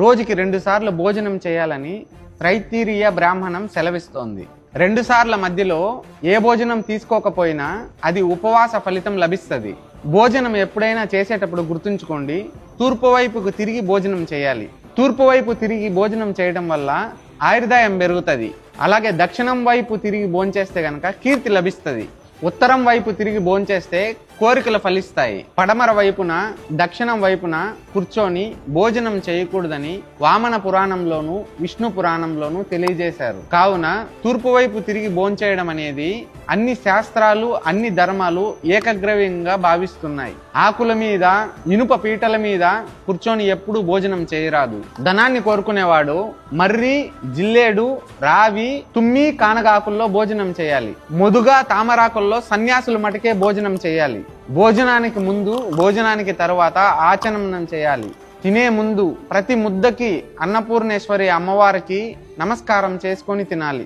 రోజుకి 2 సార్లు భోజనం చేయాలని త్రైతీరీయ బ్రాహ్మణం సెలవిస్తోంది. 2 సార్ల మధ్యలో ఏ భోజనం తీసుకోకపోయినా అది ఉపవాస ఫలితం లభిస్తుంది. భోజనం ఎప్పుడైనా చేసేటప్పుడు గుర్తుంచుకోండి, తూర్పు వైపుకు తిరిగి భోజనం చేయాలి. తూర్పు వైపు తిరిగి భోజనం చేయడం వల్ల ఆయుర్దాయం పెరుగుతుంది. అలాగే దక్షిణం వైపు తిరిగి భోంచేస్తే గనక కీర్తి లభిస్తుంది. ఉత్తరం వైపు తిరిగి భోంచేస్తే కోరికలు ఫలిస్తాయి. పడమర వైపున దక్షిణం వైపున కూర్చొని భోజనం చేయకూడదని వామన పురాణంలోను విష్ణు పురాణంలోను తెలియజేశారు. కావున తూర్పు వైపు తిరిగి భోంచేయడం అనేది అన్ని శాస్త్రాలు అన్ని ధర్మాలు ఏకగ్రీవంగా భావిస్తున్నాయి. ఆకుల మీద ఇనుప పీటల మీద కూర్చొని ఎప్పుడు భోజనం చేయరాదు. ధనాన్ని కోరుకునేవాడు మర్రి, జిల్లేడు, రావి, తుమ్మి, కానగాకుల్లో భోజనం చేయాలి. మొదుగా తామరాకుల్లో సన్యాసులు మటుకే భోజనం చేయాలి. భోజనానికి ముందు భోజనానికి తరువాత ఆచమనం చేయాలి. తినే ముందు ప్రతి ముద్దకి అన్నపూర్ణేశ్వరి అమ్మవారికి నమస్కారం చేసుకొని తినాలి.